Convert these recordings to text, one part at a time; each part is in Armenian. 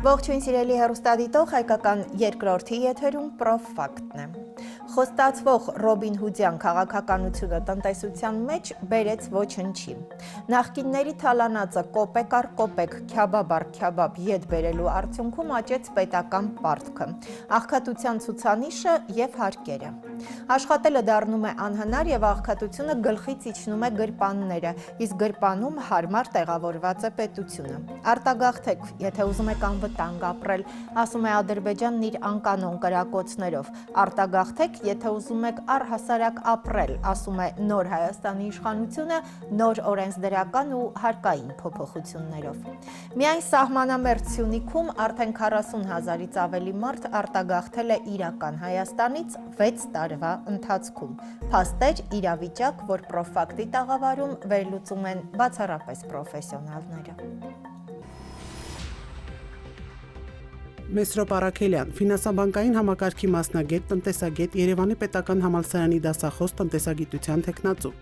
Ողջույն սիրելի հեռուստադիտող, հայկական երկրորդի եթերում պրոֆակտն է։ Խոստացվող Ռոբին Հուդյան քաղաքականությունը տնտեսության մեջ բերեց ոչնչի։ Նախկինների թալանածը կոպեկ առ կոպեկ, քյաբաբ առ քյաբաբ ետ բերելու արդյունքում աճեց պետական պարտքը, աղքատության ցուցանիշը եւ հարկերը։ Աշխատելը դառնում է անհնար եւ աղքատությունը գլխից իջնում է գրպանները, իսկ գրպանում հարմար տեղավորված է պետությունը։ Արտագաղթեք, եթե ուզում եք անվտանգ ապրել, ասում է Ադրբեջանն իր անկանոն կրակոցներով։ Արտագաղթեք, եթե ուզում եք առհասարակ ապրել, ասում է Նոր Հայաստանի իշխանությունը նոր օրենսդրական ու հարկային փոփոխություններով։ Միայն սահմանամերձ Սյունիքում արդեն 40,000-ից ավելի մարդ արտագաղթել է իրական Հայաստանից 6 տարվա ընթացքում։ Փաստեր, իրավիճակ, որ պրոֆակտի տաղավարում վերլուծում են բացառապես պրոֆեսիոնալները։ Մեսրոպ Արաքելյան, ֆինանսաբանկային համակարգի մասնագետ, տնտեսագետ, Երևանի պետական համալսարանի դասախոս, տնտեսագիտության թեկնածու։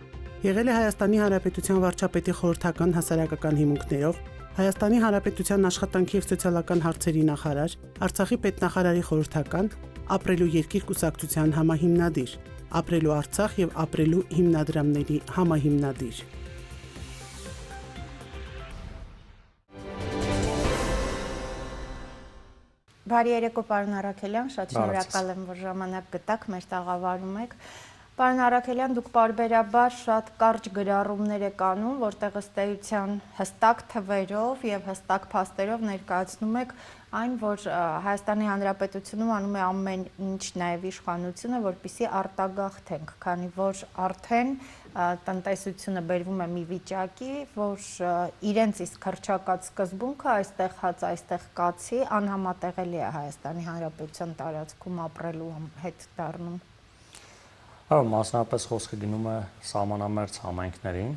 Եղել է Հայաստանի Հանրապետության վարչապետի խորհրդական հասարակական հիմունքներով, Հայաստանի Հանրապետության աշխատանքի և սոցիալական հարցերի նախարար, Արցախի պետնախարարի խորհրդական, Ապրելու երկիր կուսակցության համահիմնադիր, Ապրելու Արցախ և Ապրելու հիմնադրամների համահիմնադիր։ Բարի երեկո, պարոն Արաքելյան, շատ շնորհակալ եմ, որ ժամանակ գտաք, մեր տաղավարում եք։ Պարոն Արաքելյան, դուք պարբերաբար շատ կարճ գրառումներ եք անում, որտեղ ըստ էության հստակ թվերով եւ հստակ փաստերով ներկայացնում եք այն, որ Հայաստանի Հանրապետությունում անում է ամեն ինչ, նաեւ իշխանությունը, որպեսզի արտագաղթենք, քանի որ արդեն տնտեսությունը բերվում է մի վիճակի, որ իրենց իսկ հռչակած սկզբունքը այստեղ հաց, այստեղ կացի անհամատեղելի է Հայաստանի Հանրապետության տարածքում ապրելու հետ դառնում։ Մասնապես խոսքը գնում է սահմանամերձ համայնքներին,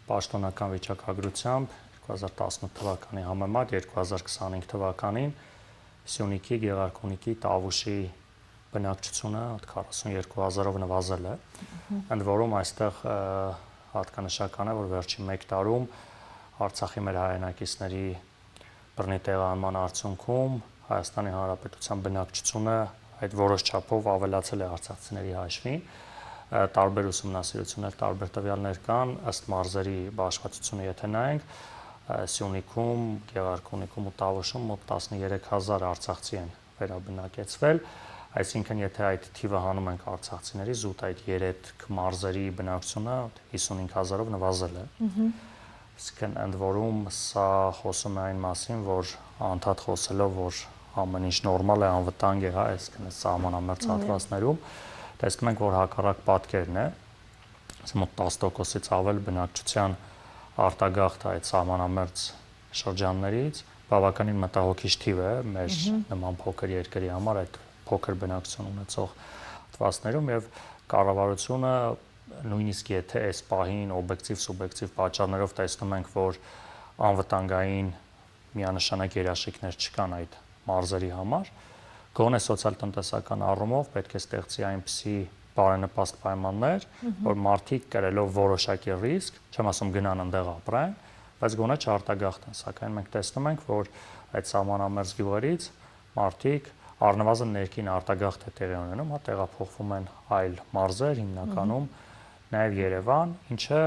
պաշտոնական վիճակագրությամբ 2018 թվականի համեմատ 2025 թվականին Սյունիքի, Գեղարքունիքի, Տավուշի բնակչությունը 42,000-ով նվազել է։ Ընդ որում այստեղ հատկանշական է, որ վերջին 1 տարում Արցախի մեր հայրենակիցների բռնի տեղահանման արդյունքում Հայաստանի Հանրապետության բնակչությունը այդ որոշ չափով ավելացել է արցախցիների հաշվին, տարբեր ուսումնասիրություններ, տարբեր տվյալներ կան, ըստ մարզերի բաշխվածությունը եթե նայենք, Սյունիքում, Գեղարքունիքում ու Տավուշում մոտ 13,000 արցախցի են վերաբնակեցվել, այսինքն եթե այդ թիվը հանում ենք արցախցիների, զուտ այդ 3 մարզերի բնակչությունը 55,000-ով նվազել է։ Իսկ ընդ որում սա խոսում է այն մասին, որ անդադ խոսելով, որ ամեն ինչ նորմալ է, անվտանգ է, այսինքն սահմանամերձ հատվածներում, տեսնում ենք, որ հակառակ պատկերն է, մոտ 10%-ից ավել բնակչության արտագաղթ այդ սահմանամերձ շրջաններից, բավականին մտահոգիչ թիվ է մեր նման փոքր երկրի համար այդ փոքր բնակչություն ունեցող հատվածներում եւ կառավարությունը նույնիսկ եթե այս պահին օբյեկտիվ սուբյեկտիվ պատճառներով տեսնում ենք, որ անվտանգային միանշանակ երաշխիքներ չկան այդ մարզերի համար, գոնե սոցիալ-տնտեսական առումով պետք է ստեղծի այնպիսի բարենպաստ պայմաններ, որ մարդիկ կրելով որոշակի ռիսկ, չեմ ասում գնան այնտեղ ապրեն, բայց գոնե չարտագաղթեն, սակայն մենք տեսնում ենք, որ այդ սահմանամերձ գյուղերից մարդիկ առնվազն ներքին արտագաղթ է տեղի ունենում, տեղափոխվում են այլ մարզեր, հիմնականում նաև Երևան, ինչը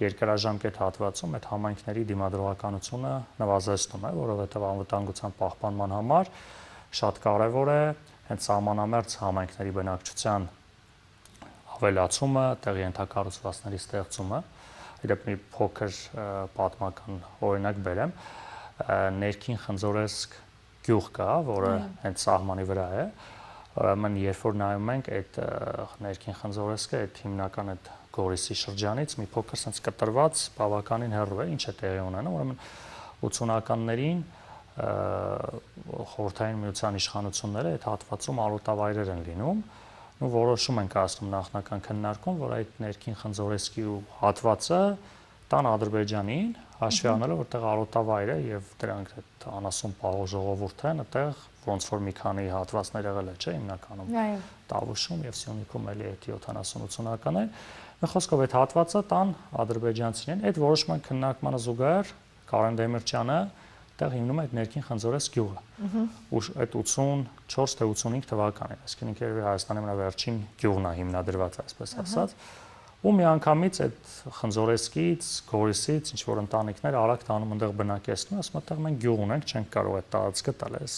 երկարաժամկետ հատվածում այդ համայնքների դիմադրողականությունը նվազեցնում է, որովհետև անվտանգության պահպանման համար շատ կարևոր է հենց սահմանամերձ համայնքների բնակչության ավելացումը, տեղի ենթակառուցվածքների ստեղծումը։ Իդեպ մի փոքր պատմական օրինակ բերեմ, ներքին Խնձորեսկ գյուղ կա, որը հենց սահմանի վրա է, ուրեմն երբ որ նայում ենք այդ ներքին Խնձորեսկը, այդ հիմնական այդ Գորիսի շրջանից մի փոքր sense կտրված բավականին հեռու է, ինչ է տեղի ունենում, ուրեմն 80-ականներին խորհրդային միության իշխանությունները այդ հատվածում արոտավայրեր են լինում, ու որոշում են կայացնում նախնական քննարկում, որ այդ ներքին Խնձորեսկի հատվածը տան Ադրբեջանին, հաշվի առնելով որտեղ արոտավայր է եւ դրանք այդ անասուն պահող ժողովուրդ են, այդտեղ ոնց որ մի քանի հատվածներ եղել է, չէ, հիմնականում Տավուշում եւ Սյունիքում էլի այդ 70-80-ականներին, մի խոսքով այդ հատվածը տան ադրբեջանցին են, այդ որոշման քննարկմանը զուգահեռ Կարեն Դեմիրճյանը այդտեղ հիմնում է այդ ներքին Խնձորես գյուղը։ Ու այդ 84 թե 85 թվականին, այսինքն ինքը Հայաստանի ամենավերջին գյուղն է հիմնադրված, այսպես ասած։ Ու միանգամից այդ Խնձորեսկից, Գորիսից ինչ որ ընտանիքներ արագ տանում այնտեղ բնակեցնում, ասում այդտեղ մենք գյուղ ունենք, չենք կարող այդ տարածքը տալ, այս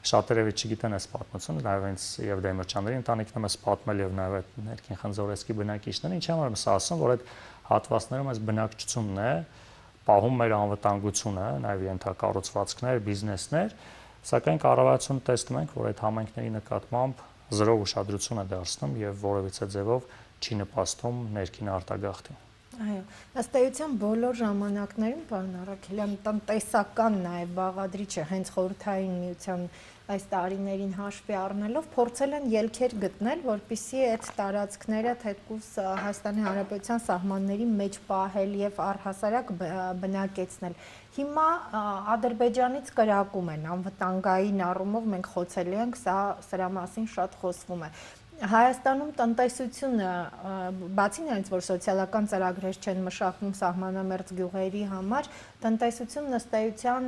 շատերը չգիտեն այս պատմությունը, նաև ինձ եւ Դեմիրճյանների ընտանիքն եմ պատմել եւ նաև այդ ներքին Խնձորեսկի բնակիչներին, ինչի համար եմ սա ասում, որ այդ հատվածներում այս բնակչությունն է պահում մեր անվտանգությունը, նաև ենթակառուցվածքներ, բիզնեսներ, սակայն կառավարությունը տեսնում ենք, որ այդ համայնքների նկատմամբ զրո ուշադրություն է դարձնում եւ որևիցե ձևով չի նպաստում ներքին արտագաղթին։ Այո, ըստ էության բոլոր ժամանակներում, պարոն Առաքելյան, տնտեսական նաև բաղադրիչը հենց խորհրդային միության այս տարիներին հաշվի առնելով փորձել են ելքեր գտնել, որպեսզի այդ տարածքները թեկուզ Հայաստանի Հանրապետության սահմանների մեջ պահել եւ առհասարակ բնակեցնել։ Հիմա Ադրբեջանից կրակում են անվտանգային առումով մենք խոցելի ենք, սրա մասին շատ խոսվում է։ Հայաստանում տնտեսությունը, բացի նրանից, որ սոցիալական ծրագրեր չեն մշակվում սահմանամերձ գյուղերի համար, տնտեսությունն ըստ էության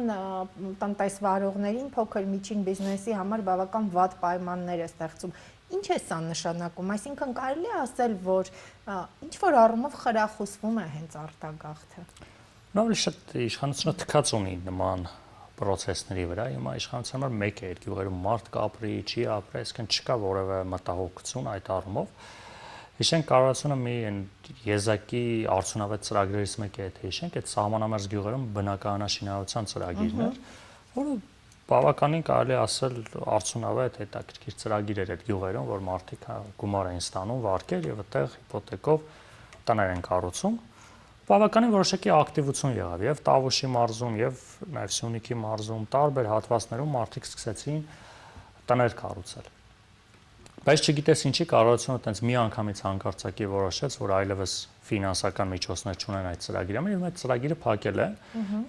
տնտեսվարողներին, փոքր միջին բիզնեսի համար բավական վատ պայմաններ է ստեղծում։ Ինչ է սա նշանակում? Այսինքն կարելի է ասել, որ ինչ որ առումով խրախուսվում է հենց արտագաղթը։ Նույնիսկ շատ իշխանությունը թքած ունի նման process-ների վրա, հիմա իշխանության համար մեկ է այդ գյուղերում մարդ կապրի, չի ապրի, այսինքն չկա որևէ մտահոգություն այդ առումով։ Հիշենք կառավարությունը մի եզակի արդյունավետ ծրագրերից մեկը է, թե հիշենք այդ սահմանամերձ գյուղերում բնակարանաշինարարության ծրագիրն էր, որը բավականին կարելի ասել արդյունավետ հետաքրքիր ծրագիր էր այդ գյուղերում, որ մարդիկ գումար էին ստանում, վարկեր եւ այդտեղ հիպոթեկով տներ են կառուցում։ Բավականին որոշակի ակտիվություն եղավ եւ Տավուշի մարզում եւ նաեւ Սյունիքի մարզում տարբեր հատվածներում մարդիկ սկսեցին տներ կառուցել։ Բայց չգիտես ինչի կառավարությունը տենց մի անգամից հանկարծակի որոշեց, որ այլևս ֆինանսական միջոցներ չունեն այդ ծրագրի համար եւ այդ ծրագիրը փակել է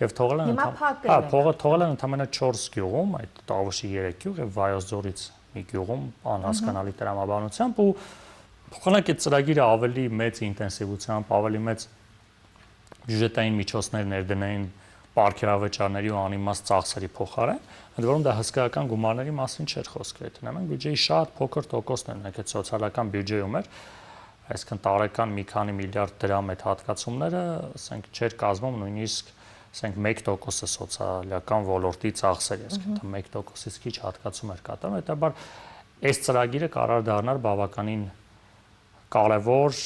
եւ թողել են ընդամենը 4 գյուղում, այդ Տավուշի 3 գյուղ եւ Վայոց ձորից մի գյուղում անհասկանալի տրամաբանությամբ ու փոխանակ այդ ծրագիրը ավելի մեծ ինտենսիվությամբ, ավելի մեծ բյուջետային միջոցներ ներդնեին պարգևավճարների ու անիմաստ ծախսերի փոխարեն, ընդ որում դա հսկայական գումարների մասին չէր խոսքը, եթե նայենք բյուջեի շատ փոքր տոկոսն էր, այդ սոցիալական բյուջեում էր, այսինքն տարեկան մի քանի միլիարդ դրամ այդ հատկացումները, ասենք, չէր կազմում նույնիսկ, ասենք 1% սոցիալական ոլորտի ծախսերի, այսինքն 1%-ից քիչ հատկացում էր կատարում, հետաբար այս ծրագիրը կարող դառնալ բավականին կարևոր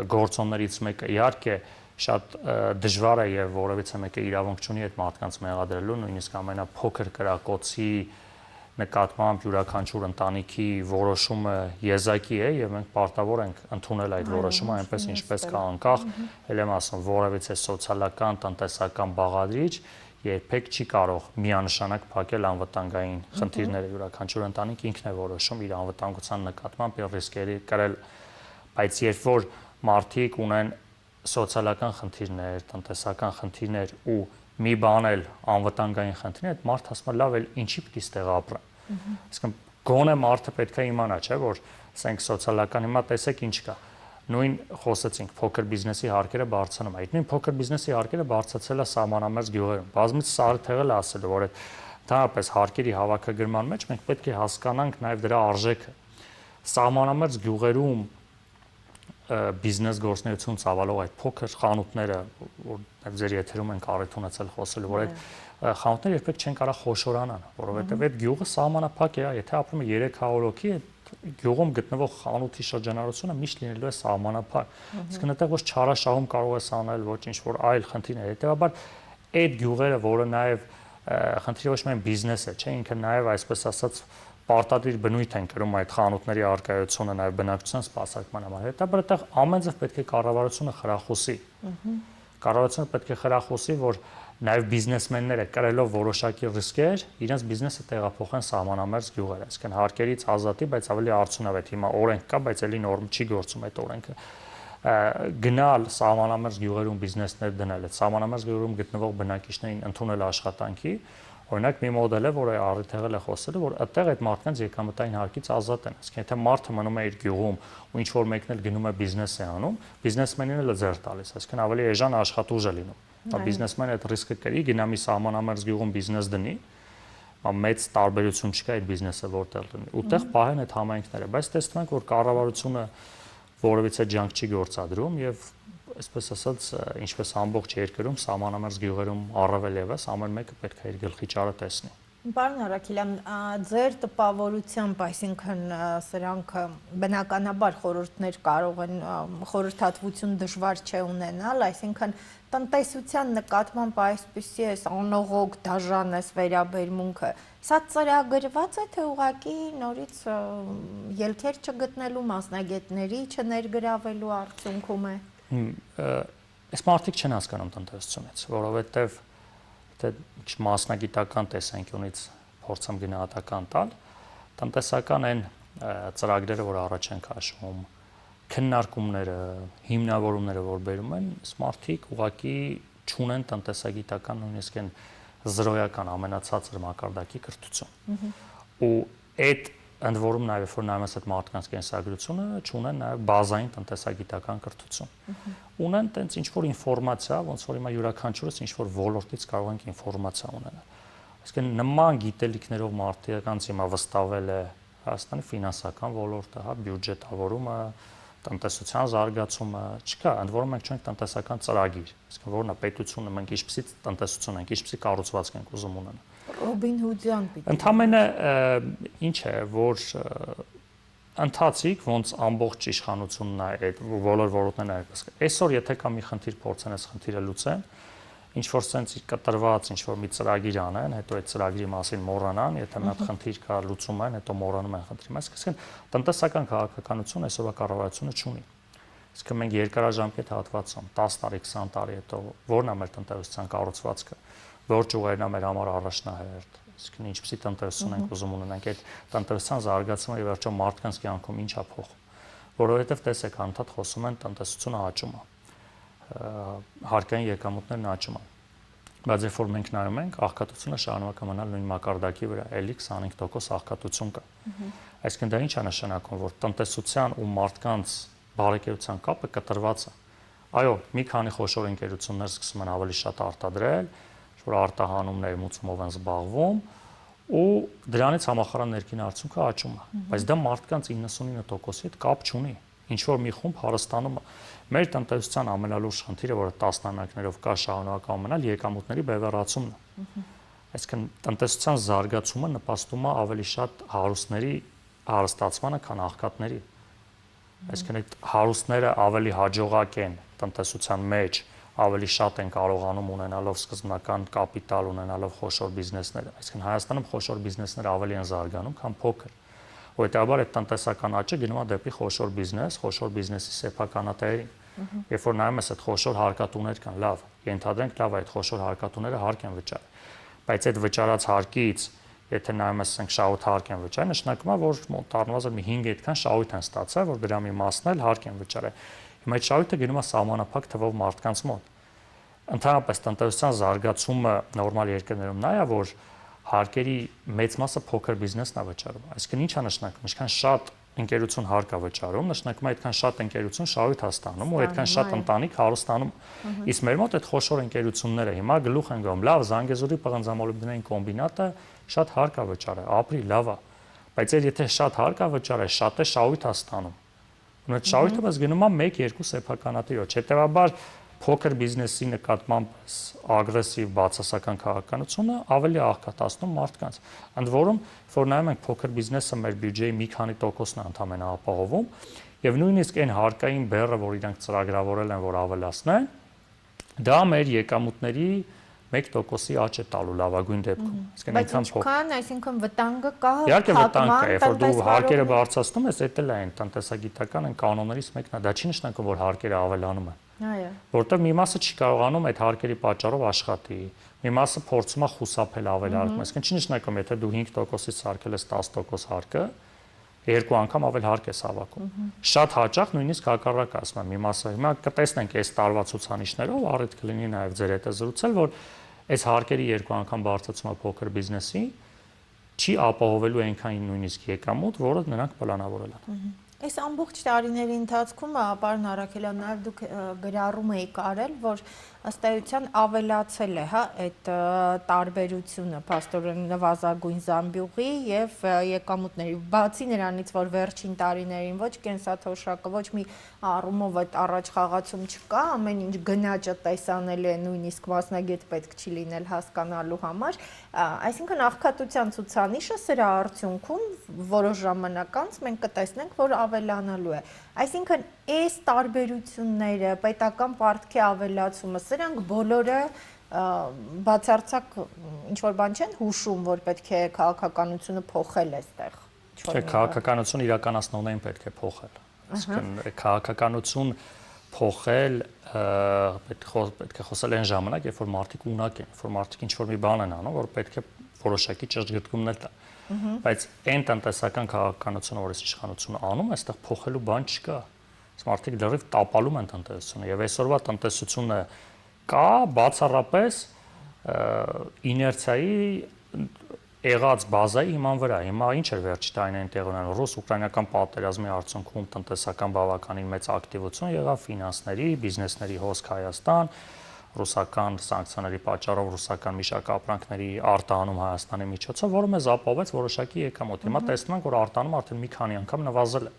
գործոններից մեկը, իհարկե շատ դժվար է եւ որևիցե մեկը իրավունք չունի այդ մարդկանց մեղադրելու, նույնիսկ ամենափոքր կրակոցի նկատմամբ յուրաքանչյուր ընտանիքի որոշումը եզակի է եւ մենք պարտավոր ենք ընդունել այդ որոշումը այնպես ինչպես կա անկախ, ել եմ ասում, որևիցե սոցիալական, տնտեսական բաղադրիչ երբեք չի կարող միանշանակ փակել անվտանգային խնդիրները, յուրաքանչյուր ընտանիք ինքն է որոշում իր անվտանգության նկատմամբ եւ ռիսկերի կրել, բայց երբ որ մարդիկ ունեն սոցիալական խնդիրներ, տնտեսական խնդիրներ ու մի բան էլ անվտանգային խնդիրներ, այդ մարդը ասում է լավ էլ ինչի պիտի ստեղ ապրեմ։ Այսինքն գոնե մարդը պետք է իմանա, չէ, որ ասենք սոցիալական հիմա տեսեք ինչ կա։ Նույն խոսեցինք փոքր բիզնեսի հարկերը բարձրանում է։ Այդ նույն փոքր բիզնեսի հարկերը բարձրացել է սահմանամերձ գյուղերում։ Բազմից սարը թեղել է ասել, որ այդ ընդհանրապես հարկերի հավաքագրման մեջ մենք պետք է հասկանանք նաև դրա արժեքը։ Սահմանամերձ գյուղերում բիզնես գործունեություն ծավալող այդ փոքր խանութները, որ ձեր եթերում ենք առիթ ունեցել խոսելու, որ այդ խանութները երբեք չեն կարող խոշորանան, որովհետև այդ գյուղը սահմանափակ է, եթե ապրում է 300 հոգի, այդ գյուղում գտնվող խանութի շրջանառությունը միշտ լինելու է սահմանափակ։ Իսկ այնտեղ ոչ չարաշահում կարող ես անել, ոչ ինչ որ այլ խնդիրներ։ Հետևաբար այդ գյուղերը, որը նաև խնդիրը ոչ միայն բիզնես է, չէ, ինքը նաև այսպես ասած պարտադիր բնույթ են կրում այդ խանութների արկայությունը նաև բնակչության սպասարկման համար։ Հետաբար այդտեղ ամեն ձև պետք է կառավարությունը խրախուսի։ Կառավարությունը պետք է խրախուսի, որ նաև բիզնեսմենները կրելով որոշակի ռիսկեր, իրենց բիզնեսը տեղափոխեն սահմանամերձ գյուղեր, այսինքն հարկերից ազատի, բայց ավելի արդյունավետ։ Հիմա օրենք կա, բայց էլի նորմ չի գործում այդ օրենքը։ Գնալ սահմանամերձ գյուղերում բիզնեսներ դնել, այդ սահմանամերձ գյուղերում գտնվող բնակիչներին ընդունել աշխատանքի, օրինակ մի մոդել է, որը առիթ եղել է խոսելու, որ այդտեղ այդ մարդկանց եկամտային հարկից ազատ են։ Իսկ եթե մարդը մնում է իր գյուղում ու ինչ որ մեկն էլ գնում է բիզնես է անում, բիզնեսմենին էլ է ձեռ տալիս, այսինքն ավելի էժան աշխատուժ է լինում։ Դա բիզնեսմենը այդ ռիսկը կրի, գնա մի սահմանամերձ գյուղում բիզնես դնի, մեծ տարբերություն չկա այդ բիզնեսը որտեղ լինի։ Ուտեղ պահեն այդ համայնքները, բայց տեսնում ենք, որ կառավարությունը որևիցե ջանք չի գործադրում եւ այսպես ասած, ինչպես ամբողջ երկրում, սահմանամերձ գյուղերում առավել եւս ամեն մեկը պետք է իր գլխի ճարը տեսնի։ Պարոն Արաքելյան, ձեր տպավորությամբ, այսինքն սրանք բնականաբար խորհուրդներ կարող են խորհրդատվություն դժվար չէ ունենալ, այսինքն տնտեսության նկատմամբ այսպիսի էս անողոք դաժան էս վերաբերմունքը, սա ծրագրված է, թե ուղղակի նորից ելքեր չգտնելու մասնագետների չներգրավելու արդյունքում է։ Այս մարդիկ չեն հասկանում տնտեսությունից, որովհետև թե մասնագիտական տեսանկյունից փորձեմ գնահատական տալ, տնտեսական են ծրագրերը, որ առաջ են քաշվում, քննարկումները, հիմնավորումները, որ բերում են, մարդիկ ուղղակի չունեն տնտեսագիտական նույնիսկ այն զրոյական ամենացածր մակարդակի կրթություն։ Ու այդ ընդ որում նաև որ նայում ես այդ մարդկանց կենսագրությունը, չունեն նաև բազային տնտեսագիտական կրթություն։ Ունեն տենց ինչ-որ ինֆորմացիա, ոնց որ հիմա յուրաքանչյուրս ինչ-որ ոլորտից կարող ենք ինֆորմացիա ունենալ։ Այսինքն նման գիտելիքներով մարդկանց հիմա վստահվել է Հայաստանի ֆինանսական ոլորտը, հա, բյուջետավորումը, տնտեսության զարգացումը, չկա, ընդ որում մենք չունենք տնտեսական ծրագիր, այսինքն որն է պետությունը, մենք ինչպիսի տնտեսություն ենք, ինչպիսի կառուցվածք ենք ուզում ունենալ։ Ռոբին Հուդյան պիտի։ Ընդամենը ինչ է, որ ընթացիկ ոնց ամբողջ իշխանությունն է այդ բոլոր ոլորտներն այդպես։ Այսօր եթե կա մի խնդիր փորձեն այս խնդիրը լուծեն, ինչ որ sense կտրված, ինչ որ մի ծրագիր անեն, հետո այդ ծրագրի մասին մոռանան, եթե մի հատ խնդիր կա լուծում են, հետո մոռանում են խնդրի մասին, այսինքն տնտեսական քաղաքականություն այսօրվա կառավարությունը չունի։ Իսկ մենք երկարաժամկետ հատվածում 10 տարի, 20 տարի հետո ո՞րն է մեր տնտեսության կառուցվածքը, որ ճյուղերն է մեր համար առաջնահերթ, իսկ ինչպեսի տնտեսություն ենք ուզում ունենանք, այդ տնտեսության զարգացումը եւ վերջո մարդկանց կյանքում ինչա փոխում, որովհետեւ տեսեք, անդադ խոսում են տնտեսությունը աճում է, հարկային եկամուտներն աճում են, բայց երբ որ մենք նայում ենք, աղքատությունը շարունակ է մնալ նույն մակարդակի վրա, էլի 25% աղքատություն կա։ Այսինքն դա ինչ է նշանակում, որ տնտեսության ու մարդկանց բարեկեցության կապը կտրված է։ Այո, մի քանի խոշոր ընկերություններ սկսում են ավելի շատ արտադրել, որ արտահանումներ մուծումով են զբաղվում ու դրանից համախառն ներքին արդյունքը աճում է, բայց դա մարդկանց 99%-ի հետ կապ չունի։ Ինչ որ մի խումբ հարստանում է։ Մեր տնտեսության ամենալուրջ խնդիրը, որը տասնամյակներով կա շարունակում մնալ, եկամուտների բևեռացումն է։ Այսինքն տնտեսության զարգացումը նպաստում է ավելի շատ հարուստների հարստացմանը, քան աղքատների։ Այսինքն այդ հարուստները ավելի հաջողակ են տնտեսության մեջ, ավելի շատ են կարողանում ունենալով սկզբնական կապիտալ, ունենալով խոշոր բիզնեսներ։ Այսինքն Հայաստանում խոշոր բիզնեսները ավելի են զարգանում, քան փոքր։ Որտեղաբար այդ տնտեսական աճը գնում է դեպի խոշոր բիզնես, խոշոր բիզնեսի սեփականատերերին։ Երբ որ նայում ես այդ խոշոր հարկատուներ կան, լավ, ենթադրենք լավ այդ խոշոր հարկատուները հարկ են վճարել։ Բայց այդ վճարած հարկից, եթե նայում ես ասենք շահույթ հարկ են վճարել, նշանակում է, որ մոտառնվազն մի 5 այդքան շահույթ են ստացել, որ դրա մի մասն էլ հարկ են վճարել։ Հիմա այդ շահույթը գնում է սահմանափակ թվով մարդկանց մոտ։ Ընդհանրապես տնտեսության զարգացումը նորմալ երկրներում նա է, որ հարկերի մեծ մասը փոքր բիզնեսն է վճարում։ Այսինքն ի՞նչ է նշանակում, ինչքան շատ ընկերություն հարկ է վճարում, նշանակում է այդքան շատ ընկերություն շահույթ է ստանում ու այդքան շատ ընտանիք հարստանում։ Իսկ մեր մոտ այդ խոշոր ընկերությունները հիմա գլուխ են գում, լավ, Զանգեզուրի պղնձամոլիբդենային կոմբինատը շատ հարկ է վճարել, ապրի, լավ է։ Բայց եթե շատ հարկ է վճարել, շատ է շահույթ է ստանում։ Ու այդ շահույթը բայց գնում է 1-2 սեփականատիրոջ։ Հետևաբար փոքր բիզնեսի նկատմամբ ագրեսիվ բացասական քաղաքականությունը ավելի աղքատացնում մարդկանց։ Ընդ որում, որ նայում ենք փոքր բիզնեսը մեր բյուջեի մի քանի տոկոսն է ընդամենը ապահովում, եւ նույնիսկ այն հարկային բեռը, որ իրանք ծրագրավորել են, որ ավելացնեն, դա մեր եկամուտների 1%-ի աճ է տալու լավագույն դեպքում։ Իսկ այնքան փոքր։ Բայց այսինքն վտանգը կա։ Իհարկե վտանգ կա, երբ որ դու հարկերը բարձրացնում ես, դա էլ է այն տնտեսագիտական այն կանոններից մեկն է, դա չի նշանակում, որ հարկերը ավելանում են։ Այո։ Որտեղ մի մասը չի կարողանում այդ հարկերի պատճառով աշխատի, մի մասը փորձում է խուսափել ավելարկում։ Այսինքն չի նշանակում, եթե դու 5%-ից սարքել ես 10% հարկը, երկու անգամ ավել հարկ ես հավաքում։ Շատ հաճախ նույնիսկ հակառակը ասում եմ, մի մասը հիմա կտեսնենք այս տարվա ցուցանիշներով, առիթ կլինի նաև ձեր հետ զրուցել, որ այս հարկերի երկու անգամ բարձրացումը փոքր բիզնեսի չի ապահովելու այնքան նույնիսկ եկամուտ, որը նրանք պլանավորել են։ Այս ամբողջ տարիների ընթացքում պարոն Արաքելյան, նաև դուք գրառում եք արել, որ ըստ էության ավելացել է, հա, այդ տարբերությունը փաստորեն նվազագույն զամբյուղի եւ եկամուտների, բացի նրանից, որ վերջին տարիներին ոչ կենսաթոշակը, ոչ մի առումով այդ առաջ խաղացում չկա, ամեն ինչ գնաճը տեսանել է, նույնիսկ մասնագետ պետք չի լինել հասկանալու համար, այսինքն աղքատության ցուցանիշը սրա արդյունքում որոշ ժամանակ անց մենք կտեսնենք, որ ավելանալու է։ Այսինքն այս տարբերությունները, պետական պարտքի ավելացումը, սրանք բոլորը բացարձակ ինչ-որ բան չեն հուշում, որ պետք է քաղաքականությունը փոխել այստեղ։ Չէ, քաղաքականություն իրականացնողներին պետք է փոխել։ Այսինքն քաղաքականություն փոխել պետք է խոսել այն ժամանակ, երբ որ մարդիկ ունակ են, որ մարդիկ ինչ-որ մի բան են անում, որ պետք է որոշակի ճշգրտումներ տան։ Բայց այն տնտեսական քաղաքականությունը, որ իշխանությունը անում, այստեղ փոխելու բան չկա։ Մարդիկ լրիվ տապալում են տնտեսությունը եւ այսօրվա տնտեսությունը կա բացառապես իներցիայի եղած բազայի հիման վրա։ Հիմա ինչ էր վերջի տարիներին տեղի ունենում ռուս-ուկրաինական պատերազմի արդյունքում տնտեսական բավականին մեծ ակտիվություն եղավ ֆինանսների, բիզնեսների հոսք Հայաստան, ռուսական սանկցիաների պատճառով ռուսական միշակապրանքների արտահանում Հայաստանի միջոցով, որը մեզ ապահովեց որոշակի եկամուտ։ Հիմա տեսնում ենք, որ արտահանումը արդեն մի քանի անգամ նվազել է։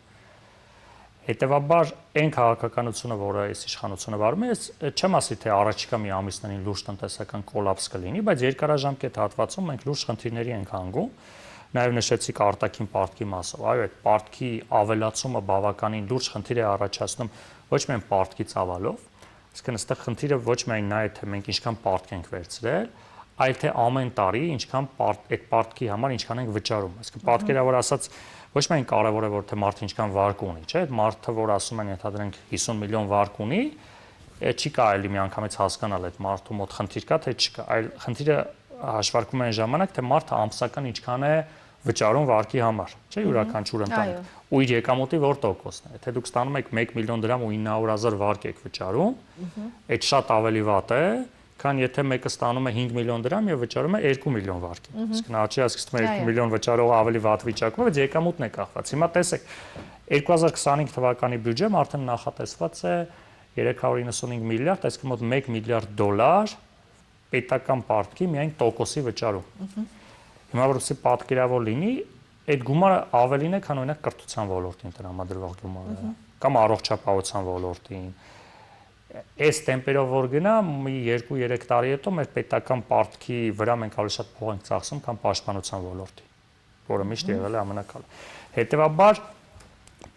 Հետևաբար այն քաղաքականությունը, որը այս իշխանությունը վարում է, չեմ ասի թե առաջիկա մի ամիսներին լուրջ տնտեսական կոլապս կլինի, բայց երկարաժամկետ հատվածում մենք լուրջ խնդիրների ենք հանգում։ Նաև նշեցիք արտաքին պարտքի մասով։ Այո, այդ պարտքի ավելացումը բավականին լուրջ խնդիր է առաջացնում ոչ միայն պարտքի ծավալով, այսինքն այստեղ խնդիրը ոչ միայն նա է, թե մենք ինչքան պարտք ենք վերցրել, այլ թե ամեն տարի ինչքան այդ պարտքի համար ինչքան ենք վճարում։ Այսինքն պատկերավոր ասած ոչ միայն կարևոր է որ թե մարդը ինչքան վարկ ունի, չէ՞, այդ մարդը, որ ասում են ենթադրենք 50 միլիոն վարկ ունի, չի կարելի միանգամից հասկանալ այդ մարդու մոտ խնդիր կա թե չկա, այլ խնդիրը հաշվարկում են ժամանակ, թե մարդը ամսական ինչքան է վճարում վարկի համար, չէ՞, յուրաքանչյուր ընտանիք։ Ու իր եկամուտի որ տոկոսն է։ Թե դուք ստանում եք 1 միլիոն դրամ ու 900,000 վարկ եք վճարում, այդ շատ ավելի վատ է, քան եթե մեկը ստանում է 5 միլիոն դրամ եւ վճարում է 2 միլիոն վարկի։ Իսկ նա չի ասում 2 միլիոն վճարողը ավելի վատ վիճակում է, բայց եկամուտն է կախված։ Հիմա տեսեք, 2025 թվականի բյուջեն արդեն նախատեսված է 395 միլիարդ, այսինքն մոտ 1 միլիարդ դոլար պետական պարտքի միայն տոկոսի վճարում։ Հիմա որպեսզի պատկերավոր լինի, այդ գումարը ավելին է, քան օրինակ կրթության ոլորտին տրամադրվող գումարը, կամ առողջապահության ոլորտին։ Այս տեմպերով որ գնա, մի 2-3 տարի հետո մեր պետական պարտքի վրա մենք ավելի շատ փող ենք ծախսում, քան պաշտպանության ոլորտի, որը միշտ եղել է ամենակալը։ Հետևաբար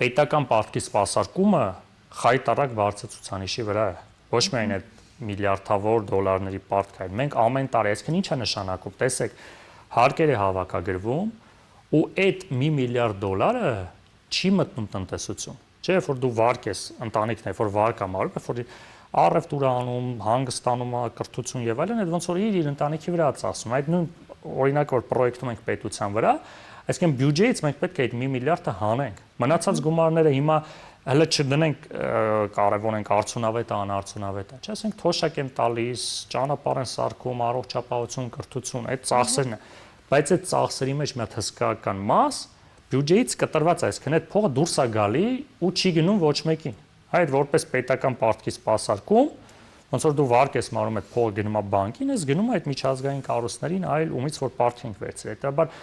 պետական պարտքի սպասարկումը խայտարակ բարձր ցուցանիշի վրա է։ Ոչ միայն այդ միլիարդավոր դոլարների պարտք այլ մենք ամեն տարի, այսինքն ինչ է նշանակում, տեսեք, հարկեր է հավաքագրվում ու այդ $1 միլիարդ չի մտնում տնտեսություն։ Չէ, որ դու վարկ ես, ընտանիքն է, որ վարկ է մարում, որ առևտուր անում, հանգստանում, կրթություն եւ այլն, այդ ոնց որ իր ընտանիքի վրա ծախսում։ Այդ նույն օրինակ որ պրոյեկտում ենք պետության վրա, այսինքն բյուջեից մենք պետք է այդ $1 միլիարդը հանենք։ Մնացած գումարները հիմա հələ չդնենք կարևոր ենք արդյունավետ է, անարդյունավետ է, չէ՞, ասենք թոշակ են տալիս, ճանապարհ են սարքում, առողջապահություն, կրթություն, այդ ծախսերն է, բայց այդ ծախսերի մեջ մի հատ հսկայական մաս բյուջեից կտրված է, այսինքն այդ փողը դուրս է գալի ու չի գնում ոչ մեկին։ Այդ որպես պետական պարտքի սպասարկում, ոնց որ դու վարկ ես մարում այդ փողը գնում է բանկին, ես գնում է այդ միջազգային կառույցներին, այլ ումից որ պարտք ենք վերցրել։ Հետաբար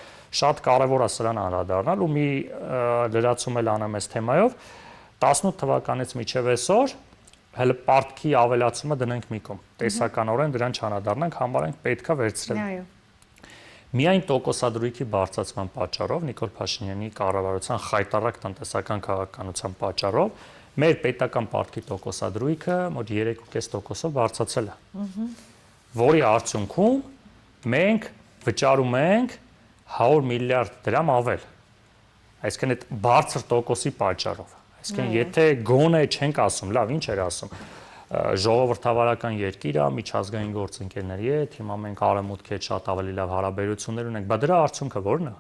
շատ կարևոր է սրան անդրադառնալ ու մի լրացում էլ անեմ այս թեմայով 18 թվականից մինչև այսօր հələ պարտքի ավելացումը դնենք մի կողմ։ Տեսականորեն դրան չանդրադառնանք, համարենք պետքա վերցրել։ Այո։ Միայն տոկոսադրույքի բարձրացման պատճառով Նիկոլ Փաշինյանի կառավարության խայտարակ տնտեսական քաղաքականության պատճառով մեր պետական պարտքի տոկոսադրույքը մոտ 3.5%-ով բարձրացել է։ Որի արդյունքում մենք վճարում ենք 100 միլիարդ դրամ ավել։ Այսինքն այդ բարձր տոկոսի պատճառով։ Այսինքն եթե գոնե չենք ասում, լավ, ինչ էր ասում, ժողովրդավարական երկիր է, միջազգային գործընկերների հետ, հիմա մենք արևմուտքի հետ շատ ավելի լավ հարաբերություններ ունենք, բայց դրա արդյունքը ո՞րն է։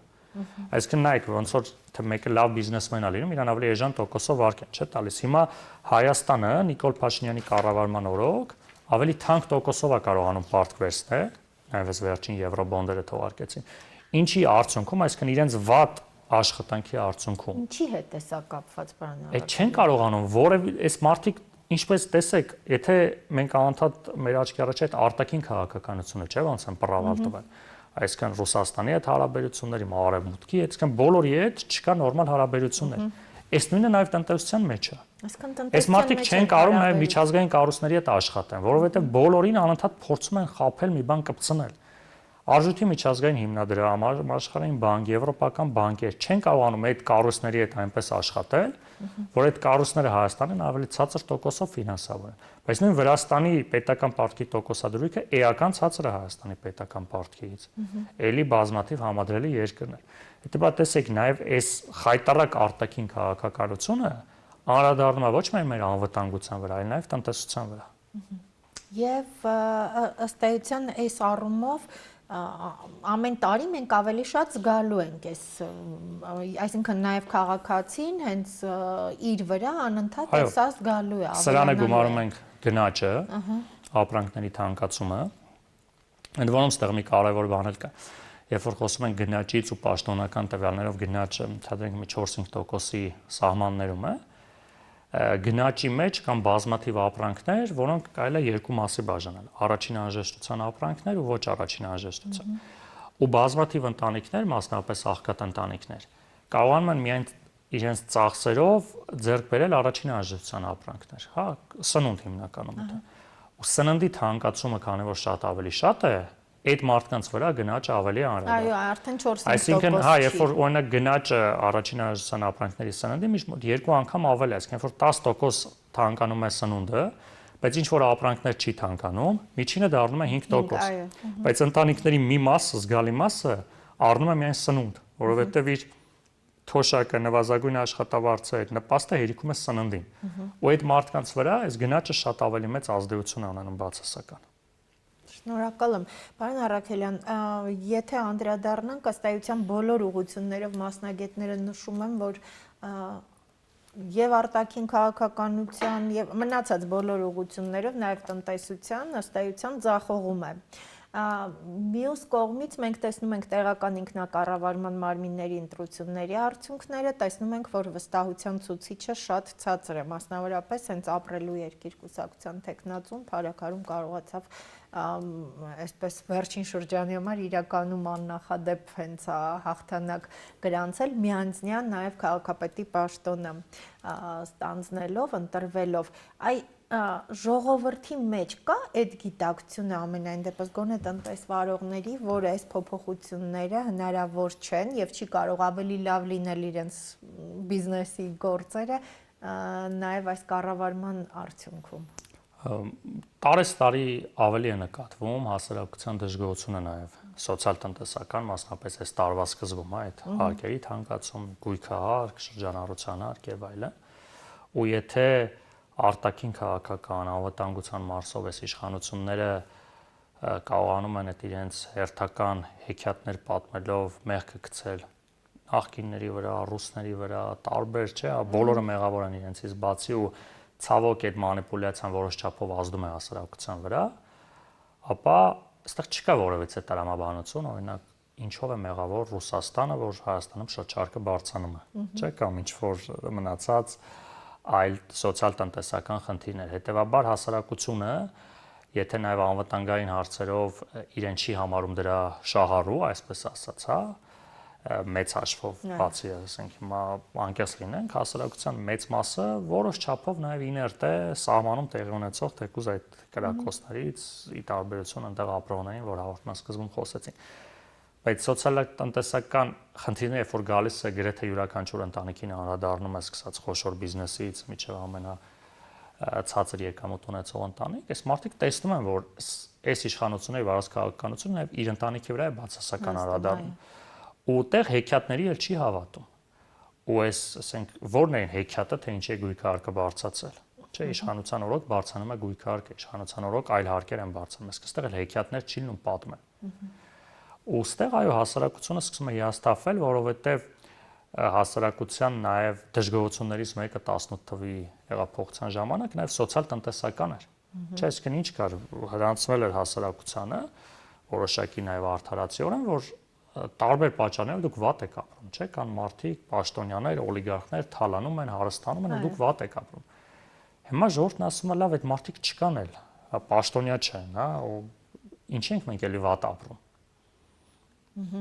Այսինքն նայեք, ոնց որ թե մեկը լավ բիզնեսմեն է լինում, իրան ավելի էժան տոկոսով վարկ են, չէ՞ տալիս։ Հիմա Հայաստանը Նիկոլ Փաշինյանի կառավարման օրոք ավելի թանկ տոկոսով է կարողանում պարտք վերցնել, նաև վերջին եվրոբոնդերը թողարկեցին։ Ինչի արդյունքում, այսինքն իրենց վատ աշխատանքի արդյունքում։ Ինչի հետ է սա կապված, պարոն Արաքելյան։ Այդ չեն կարողանում, որևէ այս մարդիկ ինչպես տեսեք, եթե մենք անընդհատ մեր աչքի առաջ այդ արտաքին քաղաքականությունը չէ, ոնց են պռավալ տվել։ Այսինքն Ռուսաստանի հետ հարաբերությունների, Արևմուտքի, այսինքն բոլորի հետ չկա նորմալ հարաբերություններ։ Այս նույնը նաև տնտեսության մեջ է։ Այս մարդիկ չեն կարող նաև միջազգային կառույցների հետ աշխատեն, որովհետև բոլորին անընդհատ փորձում են խաբել մի բան կպցնել։ Արժույթի միջազգային հիմնադրամ, աշխարհային բանկ, եվրոպական բանկեր չեն կարողանում այդ կառույցների հետ այնպես աշխատել, որ այդ կառույցները Հայաստանին ավելի ցածր տոկոսով ֆինանսավորեն։ Բայց նույն Վրաստանի պետական պարտքի տոկոսադրույքը էական ցածր է Հայաստանի պետական պարտքից։ Էլի բազմաթիվ համադրելի երկրներ։ Հետո տեսեք նաև այս խայտարակ արտաքին քաղաքականությունը անդրադառնում է ոչ միայն մեր անվտանգության վրա, այլ նաև տնտեսության վրա։ Եվ ըստ էության այս առումով ամեն տարի մենք ավելի շատ զգալու ենք այս, այսինքն նաև քաղաքացին հենց իր վրա անընդհատ սա զգալու է։ Սրան է գումարում ենք գնաճը, ապրանքների թանկացումը, ընդ որում ստեղ մի կարևոր բան էլ կա։ Երբ որ խոսում ենք գնաճից ու պաշտոնական տվյալներով գնաճը ցածրենք մի 4-5%-ի սահմաններում է, գնաճի մեջ կան բազմաթիվ ապրանքներ, որոնք կարելի է երկու մասի բաժանել՝ առաջին անհրաժեշտության ապրանքներ ու ոչ առաջին անհրաժեշտության։ Ու բազմաթիվ ընտանիքներ, մասնավորապես աղքատ ընտանիքներ, կարողանում են միայն իրենց ծախսերով ձեռք բերել առաջին անհրաժեշտության ապրանքներ, հա, սնունդ հիմնականում դա։ Ու սննդի թանկացումը, քանի որ շատ ավելի շատ է, այդ մարդկանց վրա գնաճը ավելի անդրադառնում։ Այո, արդեն 4%։ Այսինքն, հա, երբ որ օրինակ գնաճը առաջին անհրաժեշտության ապրանքների սննդի միշտ 2 անգամ ավել է, այսինքն որ 10% թանկանում է սնունդը, բայց ինչ որ ապրանքներ չի թանկանում, միջինը դառնում է 5%։ Բայց ընտանիքների մի մասը, զգալի մասը առնում է միայն սնունդ, որովհետև իր թոշակը, նվազագույն աշխատավարձը այդ նպաստը հերիքում է սննդին։ Ու այդ մարդկանց վրա այս գնաճը շատ ավելի մեծ ազդեցություն է ունենում բացասական։ Շնորհակալ եմ։ Պարոն Արաքելյան, եթե անդրադառնանք, ըստ էության բոլոր ուղղություններով մասնագետները նշում են, որ եւ արտաքին քաղաքականության եւ մնացած բոլոր ուղղություններով, նաեւ տնտեսության, ըստ էության ձախողում է։ Մյուս կողմից մենք տեսնում ենք տեղական ինքնակառավարման մարմինների ընտրությունների արդյունքները, տեսնում ենք, որ վստահության ցուցիչը շատ ցածր է, մասնավորապես հենց ապրելու երկիր կուսակցության տեխնացում Փարաքարում կարողացավ այսպես վերջին շրջանի համար իրականում աննախադեպ հենց հաղթանակ գրանցել, միանձնյան նաև քաղաքապետի պաշտոնը ստանձնելով, ընտրվելով։ Ժողովրդի մեջ կա այդ գիտակցությունը ամենայն դեպս գոնե տնտեսվարողների, որ այս փոփոխությունները հնարավոր չեն եւ չի կարող ավելի լավ լինել իրենց բիզնեսի գործերը նաեւ այս կառավարման արդյունքում։ Տարեստարի ավելի է նկատվում հասարակության դժգոհությունը նաև սոցիալ-տնտեսական, մասնապես այս տարվա սկզբում այդ հարկերի թանկացում, գույքահարկ, շրջանառության հարկ եւ այլն։ Ու եթե արտաքին քաղաքական անվտանգության մարսով այս իշխանությունները կարողանում են այդ իրենց հերթական հեքիաթներ պատմելով մեղքը գցել նախկինների վրա, ռուսների վրա, տարբեր չէ, բոլորը մեղավոր են իրենցից բացի ու ցավոք այդ մանիպուլյացիան որոշ չափով ազդում է հասարակության վրա, ապա այստեղ չկա որևէ տրամաբանություն, օրինակ ինչով է մեղավոր Ռուսաստանը, որ Հայաստանում շրջարկը բարձրանում է, չէ՞ կամ ինչ որ մնացած այլ սոցիալ-տնտեսական խնդիրներ։ Հետևաբար հասարակությունը, եթե նաև անվտանգային հարցերով իրեն չի համարում դրա շահառու, այսպես ասած, հա, մեծ հաշվով բացի, ասենք հիմա անկեղծ լինենք, հասարակության մեծ մասը որոշ չափով նաև իներտ է սահմանում տեղի ունեցող թեկուզ այդ կրակոցներից ի տարբերություն այնտեղ ապրողներին, որ հաղորդման սկզբում խոսեցին։ Բայց սոցիալ-տնտեսական խնդիրները, երբ որ գալիս է գրեթե յուրաքանչյուր ընտանիքին անդրադառնում է սկսած խոշոր բիզնեսից մինչև ցածր եկամուտ ունեցող ընտանիք, այս մարդիկ տեսնում են, որ այս իշխանությունների վարած քաղաքականությունը նաև իր ընտանիքի վրա է բացասական անդրադառնում։ Ու տեղ հեքիաթների էլ չի հավատում։ Ու այս, ասենք, ո՞րն է հեքիաթը, թե ինչի է գույքահարկը բարձրացել։ Չէ, իշխանության օրոք բարձրանում է գույքահարկը, իշխանության օրոք այլ հարկեր են բարձրանում։ Իսկ այստեղ էլ հեքիաթներ չի լինում պատմել։ Ու այստեղ այո հասարակությունը սկսում է հիասթափվել, որովհետև հասարակության նաև դժգոհություններից մեկը 18 թվականի հեղափոխության ժամանակ նաև սոցիալ-տնտեսական էր։ Չէ, այսինքն ինչ կար հրանցվել էր հասարակությանը որոշակի նաև արդարացիորեն, որ տարբեր պատճառներով դուք վատ եք ապրում, չէ՞, կան մարդիկ, պաշտոնյաներ, օլիգարխներ թալանում են, հարստանում են, դուք վատ եք ապրում։ Հիմա ժողովուրդն ասում է, լավ, այդ մարդիկ չկան էլ, պաշտոնյա չեն, հա, ու ինչ ենք մենք էլի վատ ապրում։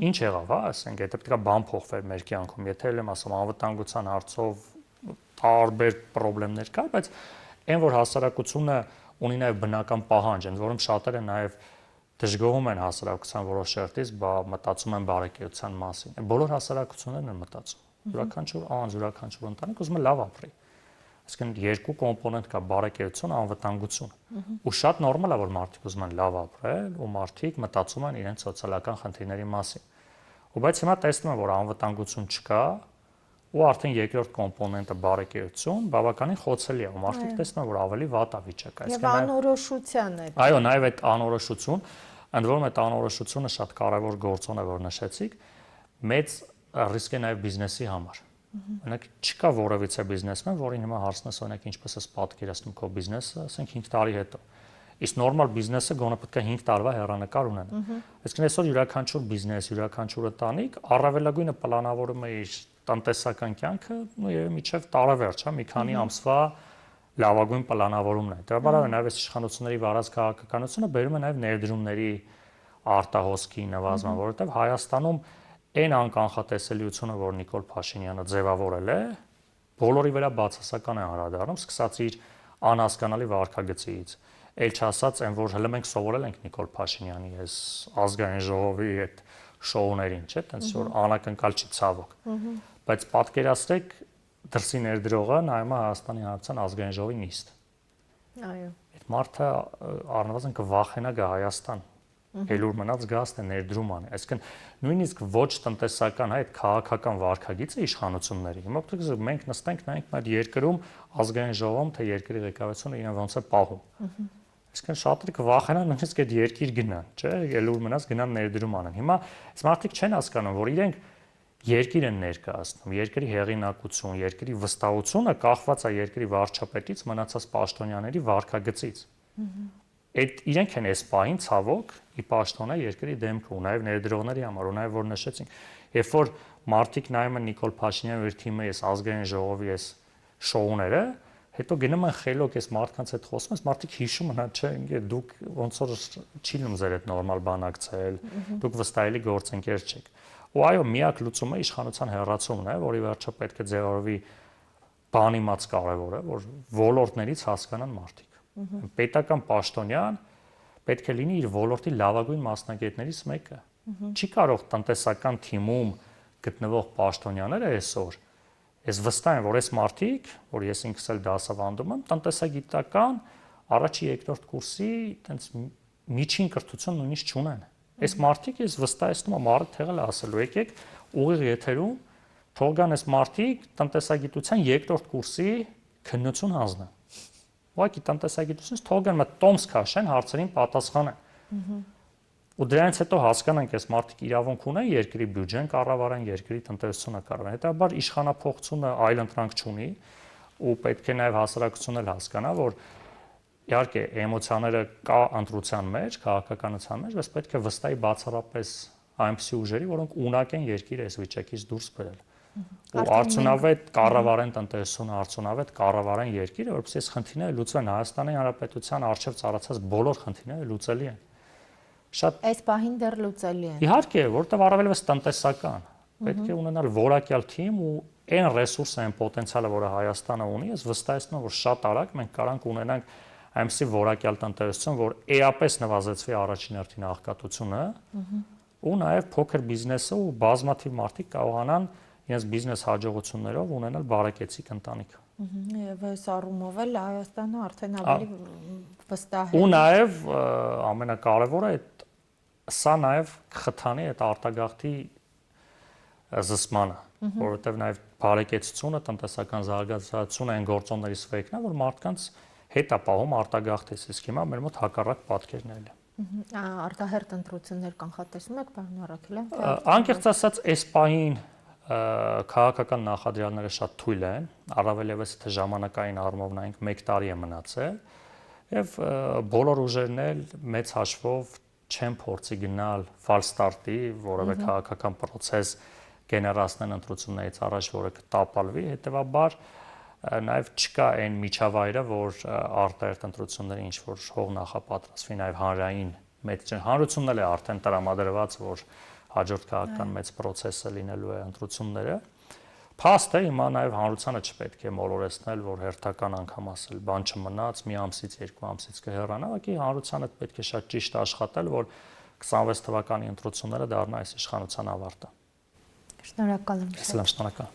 Ինչ եղավ, հա, ասենք, եթե պետք է բան փոխվեր մեր կյանքում, եթե էլ եմ ասում անվտանգության հարցով տարբեր խնդիրներ կար, բայց այն որ հասարակությունը ունի նաև բնական պահանջ, ընդ որում շատերը նաև դժգոհում են հասարակության որոշ շերտից, մտածում են բարեկեցության մասին։ Բոլոր հասարակություններն են մտածում։ Յուրաքանչյուր անձ, յուրաքանչյուր ընտանիք ուզում է լավ ապրի։ Այսինքն երկու կոմպոնենտ կա՝ բարեկեցություն, անվտանգություն։ Ու շատ նորմալ է, որ մարդիկ ուզում են լավ ապրել, ու մարդիկ մտածում են իրենց սոցիալական խնդիրների մասին։ Ու բայց հիմա տեսնում են, որ անվտանգություն չկա, ու արդեն երկրորդ կոմպոնենտը բարեկեցություն բավականին խոցելի է, ու մարդիկ տեսնում են, որ ավելի վատ է վիճակը։ Եվ անորոշության է։ Այո, նաև այդ անորոշություն, ընդ որում այդ անորոշությունը շատ կարևոր գործոն է, որ նշեցիք, մեծ ռիսկ է նաև բիզնեսի համար։ Օրինակ չկա որևիցե բիզնեսմեն, որին հիմա հարցնես, օրինակ ինչպես է պատկերացնում քո բիզնեսը, ասենք 5 տարի հետո։ Իսկ նորմալ բիզնեսը գոնե պետք է 5 տարվա հեռանկար ունենա։ Այսինքն այսօր յուրաքանչյուր բիզնես, յուրաքանչյուր ընտանիք առավելագույնը պլանավորում է իր տնտեսական կյանքը, ու երևի միջև տարեվերջ, հա, մի քանի ամսվա լավագույն պլանավորումն է։ Դրա բարավ նաև այս իշխանությունների վարած քաղաքականությունը բերում է նաև ներդրումների արտահոսքի նվազման, որովհետև Հայաստանում այն անկանխատեսելիությունը, որ Նիկոլ Փաշինյանը ձևավորել է, բոլորի վրա բացասական է անդրադառնում, սկսած իր անհասկանալի վարքագծից։ Էլ չասած այն, որ հենց մենք սովորել ենք Նիկոլ Փաշինյանի այս ազգային ժողովի այդ շոուներին, չէ՞, տենց որ անակնկալ չի ցավոք։ Բայց պատկերացրեք դրսի ներդրողը նայում է Հայաստանի Հանրապետության ազգային ժողովի նիստ։ Այո։ Այդ մարդը առնվազն կվախենա գա Հայաստան։ Ելուր մնաց գաստ է ներդրում անի։ Այսինքն նույնիսկ ոչ տնտեսական, այդ քաղաքական վարքագիծը իշխանությունների։ Հիմա պետք է մենք նստենք նայենք այդ երկրում ազգային ժողովում, թե երկրի ղեկավարությունը իրեն ոնց է պահում։ Այսինքն շատերը կվախենան նույնիսկ այդ երկիր գնան, չէ՞, ելուր մնաց գնան ներդրում անեն։ Հիմա այս մարդիկ չեն հասկանում, որ իրենք երկիր են ներկայացնում, երկրի հեղինակություն, երկրի վստահությունը կախված է երկրի վարչապետից, մնացած պաշտոնյաների վարքագծից։ Այդ իրենք են այս պահին ցավոք ի պաշտոնե երկրի դեմքը ու նաև ներդրողների համար ու նաև որ նշեցինք, երբ որ մարդիկ նայում են Նիկոլ Փաշինյանի ու իր թիմի այս ազգային ժողովի այս շոուները, հետո գնում են խելոք այս մարդկանց հետ խոսում, այս մարդիկ հիշում են, չէ, ինքը դուք ոնց որ չի լինում ձեր այդ նորմալ բանակցել, դուք վստահելի գործընկեր չեք։ Ու այո, միակ լուծումը իշխանության հեռացումն է, որի վերջը պետք է ձևավորվի բան իմաց կարևորը, որ ոլորտներից հասկանան մարդիկ։ Պետական պաշտոնյան պետք է լինի իր ոլորտի լավագույն մասնագետներից մեկը։ Չի կարող տնտեսական թիմում գտնվող պաշտոնյաները այսօր ես վստահ եմ, որ այս մարդիկ, որ ես ինքս էլ դասավանդում եմ, տնտեսագիտական առաջի երկրորդ կուրսի այտենց միջին կրթություն նույնիսկ չունեն։ Այս մարդիկ ես վստահեցնում եմ առը թեղել ասելու եկեք ուղիղ եթերում թող գան այս մարդիկ տնտեսագիտության երկրորդ կուրսի քննություն հանձնեն։ Ուղղակի տնտեսագիտությունից թող գան մտ տոմս քաշեն, հարցերին պատասխանեն։ Ու դրանից հետո հասկանանք, այս մարդիկ իրավունք ունեն երկրի բյուջեն կառավարեն, երկրի տնտեսությունը կառավարեն։ Հետաբար իշխանափոխությունը այլ ընտրանք չունի ու պետք է նաև հասարակությունն էլ հասկանա, որ իհարկե էմոցիաները կա ընտրության մեջ, քաղաքականության մեջ, բայց պետք է վստահի բացառապես այնպիսի ուժերի, որոնք ունակ են երկիրը այս վիճակից դուրս բերել։ Ու արդյունավետ կառավարեն տնտեսությունը, արդյունավետ կառավարեն երկիրը, որովհետեւ այս խնդիրները լուծվեն Հայաստանի Հանրապետության առջև ծառացած բոլոր խնդիրները լուծելի են։ Շատ այս պահին դեռ լուծելի են։ Իհարկե, որտեղ առավելևս տնտեսական, պետք է ունենալ որակյալ թիմ ու այն ռեսուրսը, այն պոտենցիալը, որը Հայաստանը ունի, ես վստահեցնում եմ, որ շատ արագ մենք կարանք ունենանք այնպիսի որակյալ տնտեսություն, որ էապես նվազեցվի առաջին հերթին աղքատությունը, ու նաև փոքր բիզնեսը ու բազմաթիվ մարդիկ կարողանան իրենց բիզնես հաջողություններով ունենալ բարեկեցիկ ընտանիք։ Եվ այս առումով էլ Հայաստանը արդեն ավելի վստահ է։ Ու նաև ամենակարևորը սա նաև կխթանի այդ արտագաղթի զսպմանը, որովհետև նաև բարեկեցությունը, տնտեսական զարգացումը այն գործոններից մեկն է, որ մարդկանց հետ է պահում արտագաղթից, իսկ հիմա մեր մոտ հակառակ պատկերն է։ Արտահերթ ընտրություններ կանխատեսում եք, պարոն Առաքելյան։ Անկեղծ ասած, այս պահին քաղաքական նախադրյալները շատ թույլ են, առավելևս թե ժամանակային առումով նայենք 1 տարի է մնացել, եւ բոլոր ուժերն էլ մեծ հաշվով չեն փորձի գնալ ֆալստարտի, որևէ քաղաքական process գեներացնեն ընտրություններից առաջ, որը կտապալվի, հետեւաբար նաև չկա այն միջավայրը, որ արտահերթ ընտրությունների ինչ որ հող նախապատրաստվի, նաև հանրային մեծ հանրությունն էլ է արդեն տրամադրված, որ հաջորդ քաղաքական մեծ process-ը լինելու է ընտրությունները։ Փաստ է, հիմա նաև հանրությանը չպետք է մոլորեցնել, որ հերթական անգամ ասել բան չմնաց, մի ամսից, երկու ամսից կհեռանա, ուղղակի հանրությանը պետք է շատ ճիշտ աշխատել, որ 26 թվականի ընտրությունները դառնա այս իշխանության ավարտը։ Շնորհակալ եմ։ Շնորհակալ։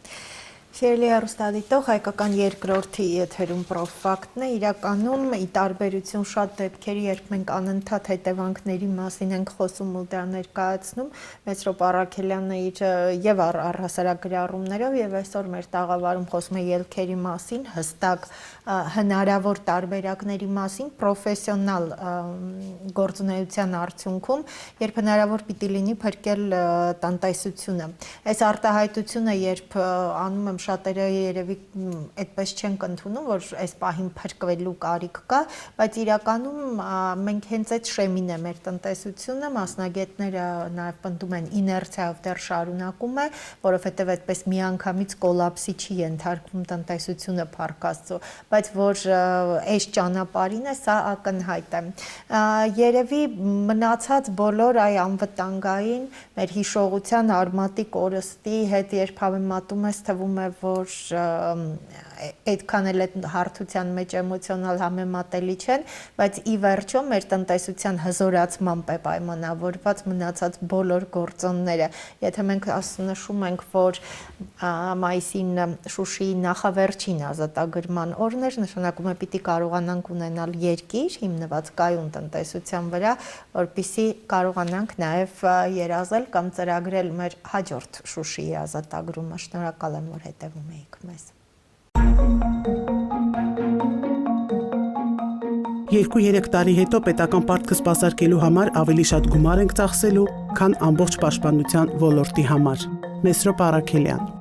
Շիրլի Արուստադիտող հայկական երկրորդի եթերում պրոֆակտն է, իրականում ի տարբերություն շատ դեպքերի, երբ մենք անընդհատ հետևանքների մասին ենք խոսում ու դա ներկայացնում, Մեսրոպ Առաքելյանը իր եւ առհասարակ գրառումներով եւ այսօր մեր տաղավարում խոսում է ելքերի մասին, հստակ հնարավոր տարբերակների մասին, պրոֆեսիոնալ գործունեության արդյունքում, երբ հնարավոր պիտի լինի փրկել տնտեսությունը։ Այս արտահայտությունը, երբ անում եմ շատերը երևի այդպես չենք ընդունում, որ այս պահին փրկվելու կարիք կա, բայց իրականում մենք հենց այդ շեմին է մեր տնտեսությունը, մասնագետները նաև պնդում են իներցիայով դեռ շարունակում է, որովհետև այդպես միանգամից կոլապսի չի ենթարկվում տնտեսությունը փառք Աստծո, բայց որ այս ճանապարհին է, սա ակնհայտ է։ Երևի մնացած բոլոր այ անվտանգային մեր հիշողության արմատի կորստի հետ երբ համեմատում ես, թվում է, որ այդքան էլ այդ հարթության մեջ էմոցիոնալ համեմատելի չեն, բայց ի վերջո մեր տնտեսության հզորացմամբ է պայմանավորված մնացած բոլոր գործոնները։ Եթե մենք նշում ենք, որ մայիսին Շուշիի նախավերջին ազատագրման օրն էր, նշանակում է պիտի կարողանանք ունենալ երկիր հիմնված կայուն տնտեսության վրա, որպեսզի կարողանանք նաև երազել կամ ծրագրել մեր հաջորդ Շուշիի ազատագրումը։ Շնորհակալ եմ, որ հետևում եք մեզ։ 2-3 տարի հետո պետական պարտքը սպասարկելու համար ավելի շատ գումար ենք ծախսելու, քան ամբողջ պաշտպանության ոլորտի համար։ Մեսրոպ Առաքելյան